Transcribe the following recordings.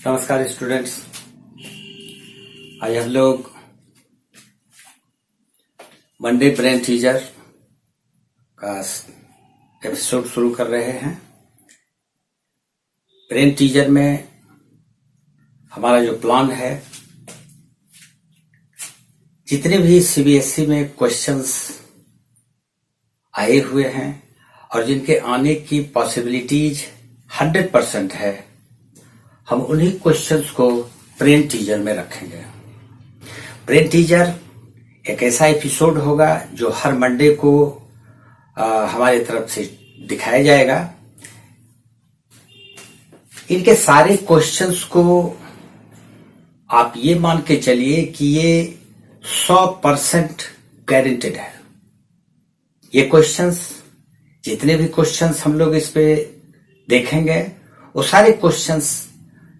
नमस्कार स्टूडेंट्स। आज हम लोग मंडे ब्रेन टीजर का एपिसोड शुरू कर रहे हैं। ब्रेन टीजर में हमारा जो प्लान है, जितने भी सीबीएसई में क्वेश्चंस आए हुए हैं और जिनके आने की पॉसिबिलिटीज 100% है, हम उन्हीं क्वेश्चंस को ब्रेन टीजर में रखेंगे। ब्रेन टीजर एक ऐसा एपिसोड होगा जो हर मंडे को हमारी तरफ से दिखाया जाएगा। इनके सारे क्वेश्चंस को आप ये मान के चलिए कि ये 100% गारंटेड है। ये क्वेश्चंस, जितने भी क्वेश्चंस हम लोग इस पे देखेंगे, वो सारे क्वेश्चंस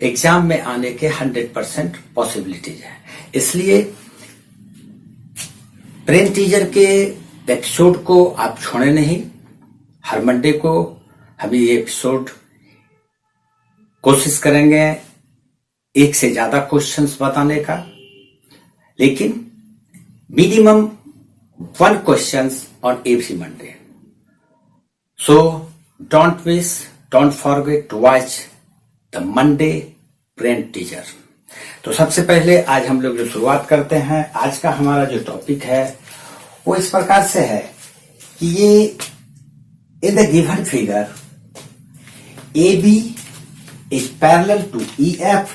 एग्जाम में आने के 100% पॉसिबिलिटीज है। इसलिए ब्रेन टीजर के एपिसोड को आप छोड़े नहीं। हर मंडे को हम ये एपिसोड कोशिश करेंगे एक से ज्यादा क्वेश्चंस बताने का, लेकिन minimum 1 questions on every Monday. So don't miss, don't forget to watch the Monday brain teaser. तो सबसे पहले आज हम लोग जो शुरुआत करते हैं, आज का हमारा जो टॉपिक है वो इस प्रकार से है कि ये in the given figure A B is parallel to E F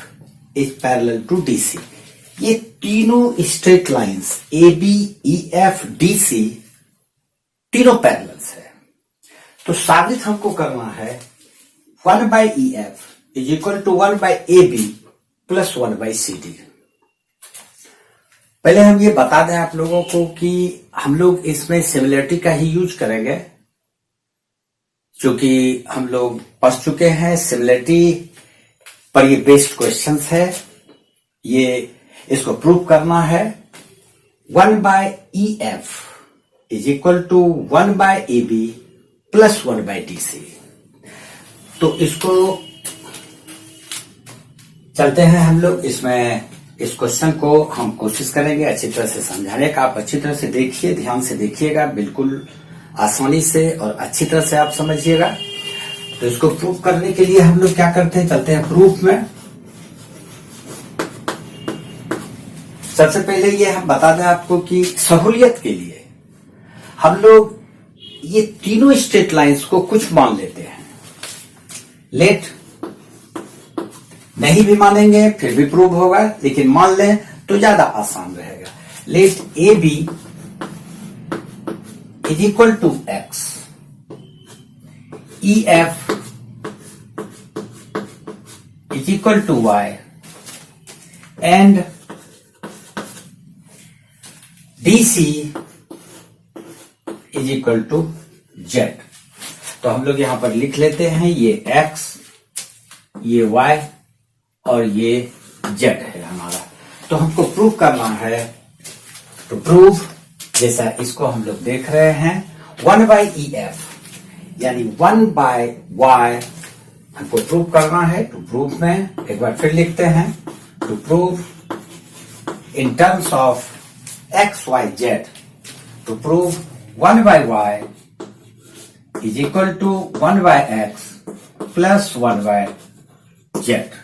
is parallel to D C. ये तीनों straight lines A B E F D C तीनों पैरेलल्स है। तो साबित हमको करना है 1/EF is equal to 1/AB plus 1/CD। पहले हम ये बता दें आप लोगों को कि हम लोग इसमें सिमिलरिटी का ही यूज करेंगे, क्योंकि हम लोग पढ़ चुके हैं सिमिलरिटी पर। ये बेस्ड क्वेश्चंस है, ये इसको प्रूव करना है। 1/EF is equal to 1/AB plus 1/DC। तो इसको चलते हैं हम लोग इसमें। इस क्वेश्चन को हम कोशिश करेंगे अच्छी तरह से समझाने का। आप अच्छी तरह से देखिए, ध्यान से देखिएगा, बिल्कुल आसानी से और अच्छी तरह से आप समझिएगा। तो इसको प्रूव करने के लिए हम लोग क्या करते हैं, चलते हैं प्रूफ में। सबसे पहले ये हम बता दें आपको कि सहूलियत के लिए हम लोग ये तीनों स्ट्रेट लाइंस को कुछ मान लेते हैं। लेट नहीं भी मानेंगे फिर भी प्रूव होगा, लेकिन मान लें तो ज्यादा आसान रहेगा। Let A B is equal to x, E F is equal to y and D C is equal to z. तो हम लोग यहां पर लिख लेते हैं, ये x, ये y और ये z है हमारा। तो हमको प्रूव करना है। तो प्रूव जैसा इसको हम लोग देख रहे हैं, 1/EF यानी 1/y हमको प्रूव करना है। टू प्रूव में एक बार फिर लिखते हैं, to prove in terms of x, y, z, to prove 1/y is equal to 1/x plus 1/z।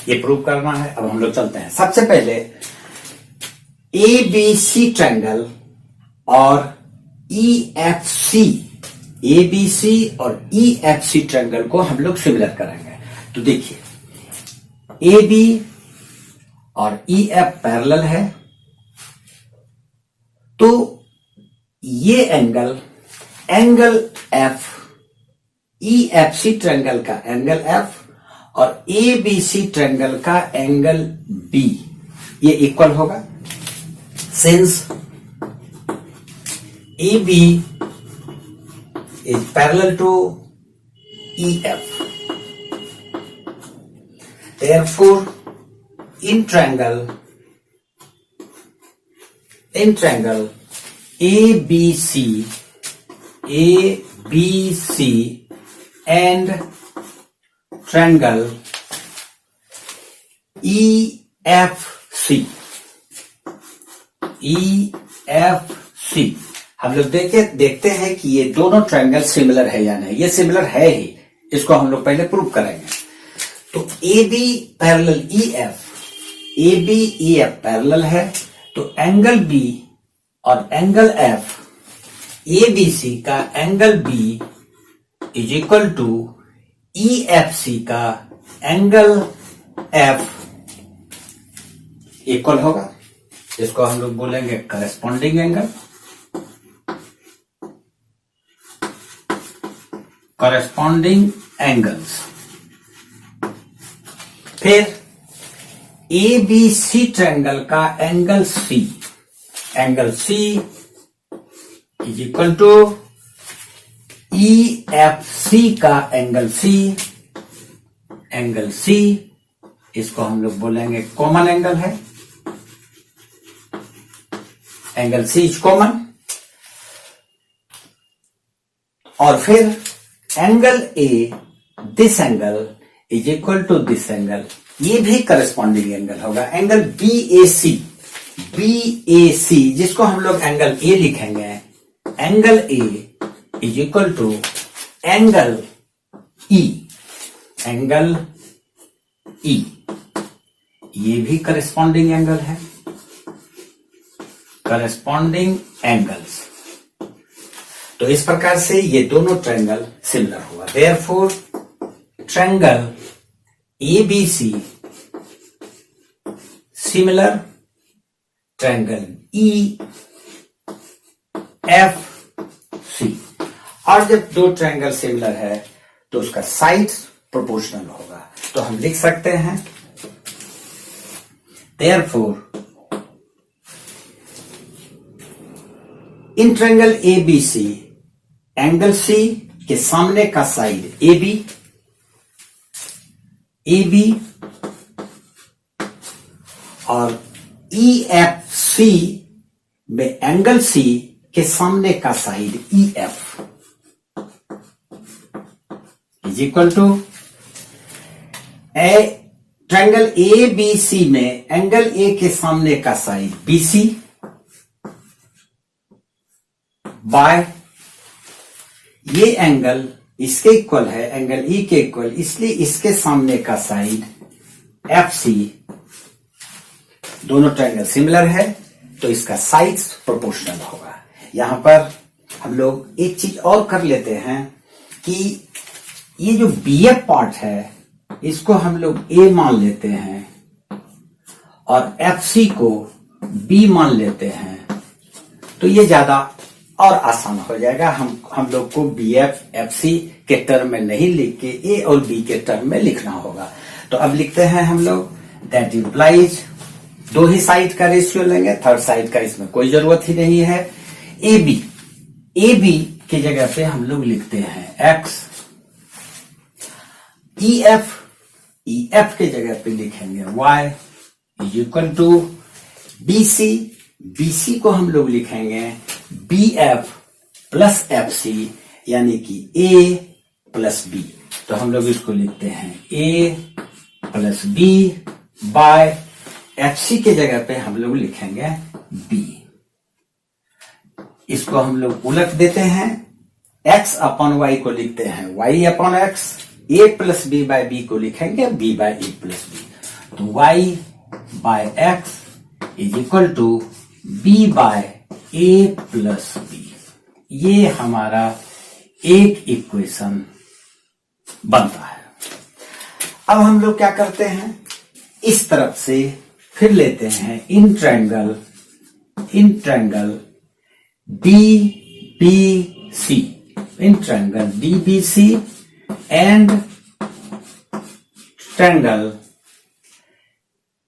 ये प्रूव करना है। अब हम लोग चलते हैं। सबसे पहले ABC ट्रायंगल और EFC, ABC और EFC ट्रायंगल को हम लोग सिमिलर करेंगे। तो देखिए, AB और EF पैरेलल है, तो ये एंगल F, EFC ट्रायंगल का एंगल F और ABC ट्रायंगल का एंगल B, ये इक्वल होगा। Since AB is parallel to EF, therefore in triangle ABC and triangle EFC, EFC हम लोग देखते हैं कि ये दोनों ट्रायंगल सिमिलर है या नहीं। ये सिमिलर है ही, इसको हम लोग पहले प्रूव करेंगे। तो AB parallel EF, AB EF parallel है, तो एंगल B और एंगल F, ABC का angle B is equal to EFC का एंगल F इक्वल होगा। इसको हम लोग बोलेंगे करस्पॉन्डिंग एंगल, करस्पॉन्डिंग एंगल्स। फिर ABC ट्रायंगल का angle C, angle C is equal to EFC का एंगल C, एंगल C इसको हम लोग बोलेंगे कॉमन एंगल है, एंगल C इज कॉमन। और फिर angle A, this angle is equal to this angle, ये भी करस्पॉन्डिंग एंगल होगा। एंगल BAC, BAC जिसको हम लोग एंगल A लिखेंगे, angle A is equal to angle E, angle E, ये भी करस्पॉन्डिंग एंगल है, करस्पॉन्डिंग एंगल्स। तो इस प्रकार से ये दोनों ट्रायंगल सिमिलर हुआ। Therefore triangle ABC similar triangle EFC। और जब दो ट्रायंगल सिमिलर है तो उसका साइड्स प्रोपोर्शनल होगा। तो हम लिख सकते हैं therefore in triangle ABC angle C के सामने का साइड AB और EFC में एंगल C के सामने का side EF is equal to triangle ABC में एंगल A के सामने का साइड BC बाय ये एंगल इसके इक्वल है, एंगल E के इक्वल, इसलिए इसके सामने का साइड FC। दोनों ट्रायंगल सिमिलर है तो इसका साइड्स प्रोपोर्शनल होगा। यहां पर हम लोग एक चीज और कर लेते हैं कि ये जो BF पार्ट है इसको हम लोग A मान लेते हैं और FC को B मान लेते हैं, तो ये ज्यादा और आसान हो जाएगा। हम लोग को BF FC के टर्म में नहीं लिख के A और B के टर्म में लिखना होगा। तो अब लिखते हैं हम लोग दैट इम्प्लाइज, दो ही साइड का रेशियो लेंगे, थर्ड साइड का इसमें कोई जरूरत ही नहीं है। AB की जगह पे हम लोग लिखते हैं X, EF की जगह पे लिखेंगे Y is equal to BC को हम लोग लिखेंगे BF प्लस FC यानी कि A प्लस B। तो हम लोग इसको लिखते हैं A plus B by FC के जगह पे हम लोग लिखेंगे B। इसको हम लोग उलट देते हैं, X अपॉन Y को लिखते हैं Y upon X, A plus B by B को लिखेंगे B by A plus B। तो Y by X is equal to B by A plus B। ये हमारा एक इक्वेशन बनता है। अब हम लोग क्या करते हैं, इस तरफ से फिर लेते हैं in triangle DBC, in triangle DBC and triangle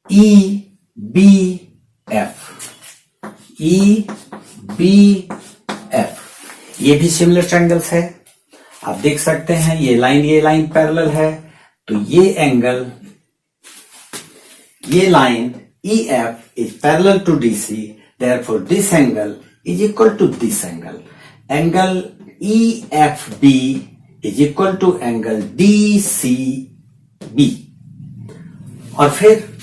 EBF, ये भी सिमिलर ट्रायंगल्स है। आप देख सकते हैं ये लाइन पैरेलल है, तो ये line EF is parallel to DC, therefore this angle is equal to this angle. Angle EFB is equal to angle DCB। और फिर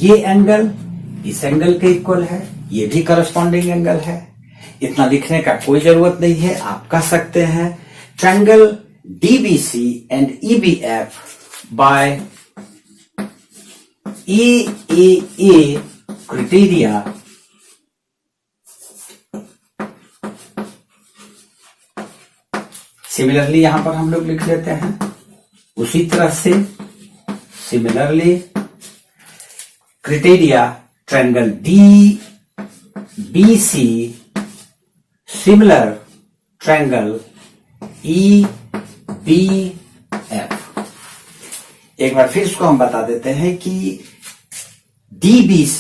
ये एंगल इस एंगल के इक्वल है, ये भी करस्पॉन्डिंग एंगल है। इतना लिखने का कोई जरूरत नहीं है, आप कह सकते हैं triangle DBC and EBF by AAA criteria similarly यहां पर हम लोग लिख लेते हैं उसी तरह से similarly criteria triangle DBC similar triangle EBF। एक बार फिर इसको हम बता देते हैं कि DBC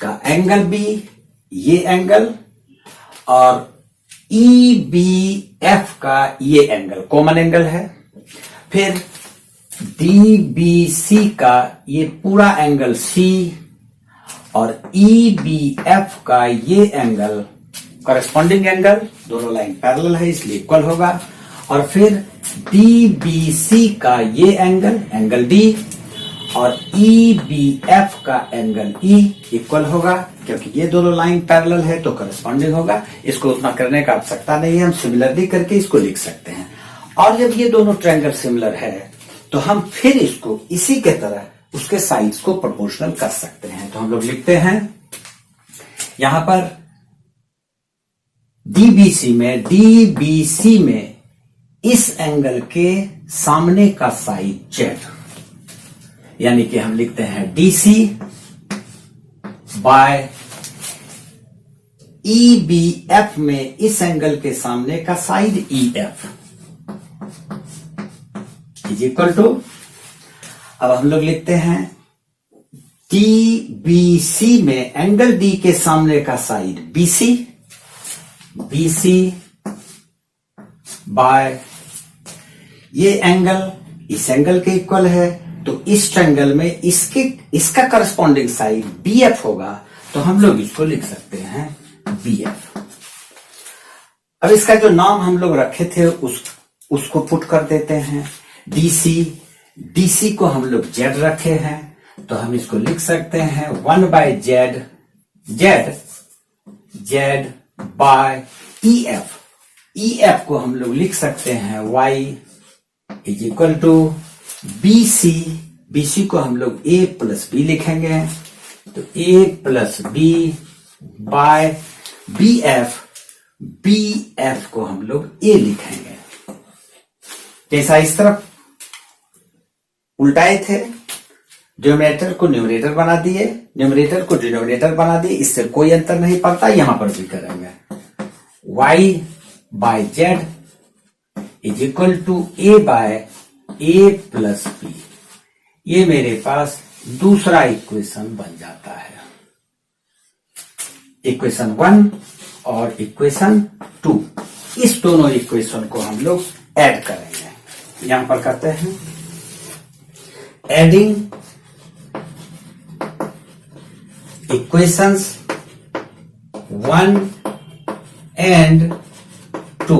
का एंगल भी ये एंगल और EBF का ये एंगल कॉमन एंगल है। फिर DBC का ये पूरा एंगल C और EBF का ये एंगल करस्पॉन्डिंग एंगल, दोनों लाइन पैरेलल है इसलिए इक्वल होगा। और फिर DBC का ये एंगल D और EBF का एंगल E इक्वल होगा, क्योंकि ये दोनों लाइन पैरेलल है तो करस्पॉन्डिंग होगा। इसको उतना करने का आवश्यकता नहीं है, हम सिमिलरली करके इसको लिख सकते हैं। और जब ये दोनों ट्रायंगल सिमिलर है तो हम फिर इसको इसी के तरह उसके साइड्स को प्रोपोर्शनल कर सकते हैं। तो हम लोग लिखते हैं यहां पर DBC में इस एंगल के सामने का साइड Z, यानी कि हम लिखते हैं DC बाय EBF में इस एंगल के सामने का side EF is equal to, अब हम लोग लिखते हैं DBC में एंगल D के सामने का साइड BC बाय ये एंगल इस एंगल के इक्वल है, तो इस ट्रायंगल में इसका करस्पॉन्डिंग साइड BF होगा, तो हम लोग इसको लिख सकते हैं BF। अब इसका जो नाम हम लोग रखे थे उसको पुट कर देते हैं। DC को हम लोग Z रखे हैं, तो हम इसको लिख सकते हैं 1 बाय Z बाय EF को हम लोग लिख सकते हैं Y is equal to BC को हम लोग A प्लस B लिखेंगे, तो A plus B by BF को हम लोग A लिखेंगे। जैसा इस तरफ उल्टाए थे, डिनोमिनेटर को न्यूमरेटर बना दिए, न्यूमरेटर को डिनोमिनेटर बना दिए, इससे कोई अंतर नहीं पड़ता, यहां पर भी करेंगे। Y by Z is equal to A by A plus B। ये मेरे पास दूसरा इक्वेशन बन जाता है, इक्वेशन 1 और इक्वेशन 2। इस दोनों इक्वेशन को हम लोग ऐड करेंगे। यहां पर करते हैं adding equations 1 and 2,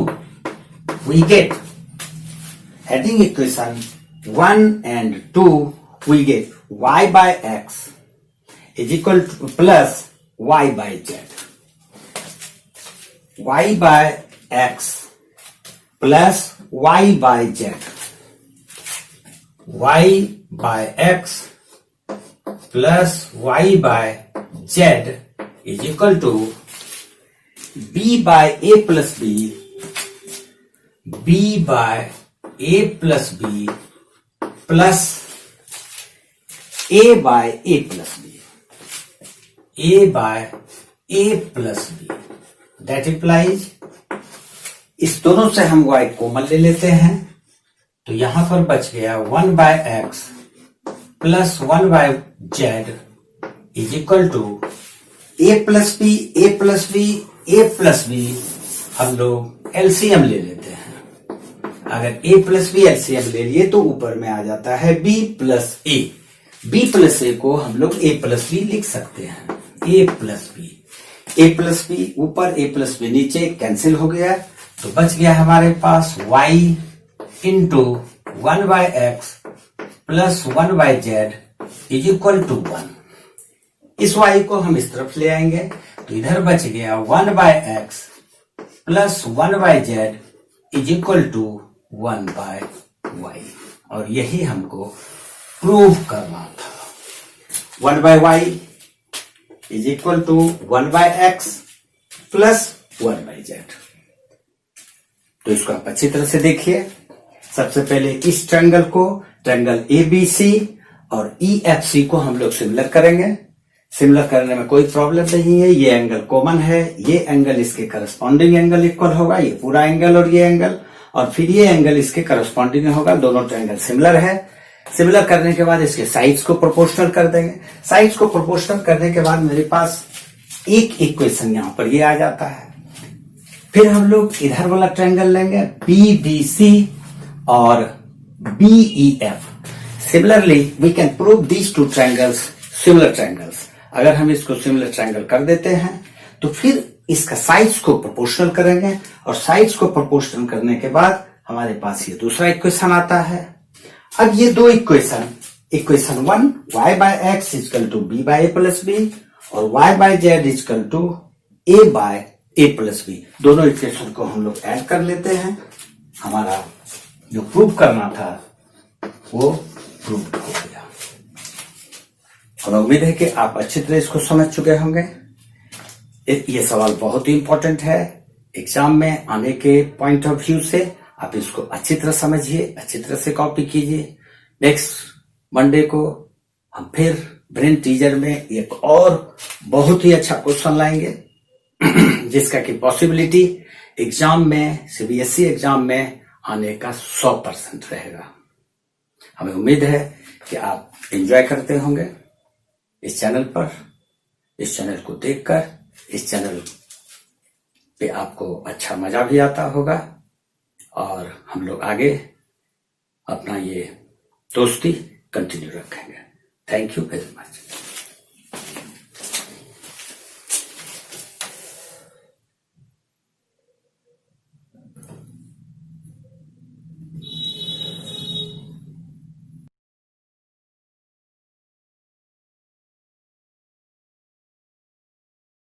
we get adding equation 1 and 2, we get y by x is equal to plus y by z, y by x plus y by z, y by x plus y by z is equal to B by A plus B, B by A plus B plus A by A plus B, A by A plus B, that implies इस दोनों से हम y common ले लेते हैं, तो यहां पर बच गया 1 by x plus 1 by z is equal to A plus B, A plus B, A plus B हम लोग एलसीएम ले लेते हैं। अगर A प्लस B एलसीएम ले लिए तो ऊपर में आ जाता है B plus A। B plus A को हम लोग A प्लस B लिख सकते हैं, A plus B, A plus B ऊपर A प्लस B नीचे कैंसिल हो गया, तो बच गया हमारे पास y into 1 by x plus 1 by z is equal to 1। इस y को हम इस तरफ ले आएंगे तो इधर बच गया 1/x plus 1/z is equal to 1/y। और यही हमको प्रूव करना था। 1/y is equal to 1/x plus 1/z। तो इसको आप अच्छी तरह से देखिए। सबसे पहले इस ट्रायंगल को, ट्रायंगल ABC और EFC को हम लोग सिमिलर करेंगे। सिमिलर करने में कोई प्रॉब्लम नहीं है, ये एंगल कॉमन है, ये एंगल इसके करस्पॉन्डिंग एंगल इक्वल होगा, ये पूरा एंगल और ये एंगल, और फिर ये एंगल इसके करस्पॉन्डिंग होगा। दोनों ट्रायंगल सिमिलर है। सिमिलर करने के बाद इसके साइड्स को प्रोपोर्शनल कर देंगे। साइड्स को प्रोपोर्शनल करने के बाद मेरे पास एक इक्वेशन यहां पर ये आ जाता है। फिर हम लोग इधर वाला ट्रायंगल लेंगे PBC और BEF। Similarly we can prove these two triangles similar triangles. अगर हम इसको सिमिलर ट्रायंगल कर देते हैं तो फिर इसका साइड्स को प्रोपोर्शनल करेंगे, और साइड्स को प्रोपोर्शनल करने के बाद हमारे पास ये दूसरा इक्वेशन आता है। अब ये दो equation 1 y/x equal to b/a plus b और y/z equal to a/a plus b, दोनों इक्वेशन को हम लोग ऐड कर लेते हैं। हमारा जो प्रूव करना था वो प्रूव हो गया। और उम्मीद है कि आप अच्छी तरह इसको समझ चुके होंगे। ये सवाल बहुत ही इंपॉर्टेंट है एग्जाम में आने के पॉइंट ऑफ व्यू से। आप इसको अच्छी तरह समझिए, अच्छी तरह से कॉपी कीजिए। नेक्स्ट मंडे को हम फिर ब्रेन टीजर में एक और बहुत ही अच्छा क्वेश्चन लाएंगे जिसका की पॉसिबिलिटी एग्जाम में, CBSE एग्जाम में आने का 100% रहेगा। हमें उम्मीद है कि आप एंजॉय करते होंगे इस चैनल पर। इस चैनल को देखकर इस चैनल पे आपको अच्छा मजा भी आता होगा, और हम लोग आगे अपना ये दोस्ती कंटिन्यू रखेंगे। Thank you very much.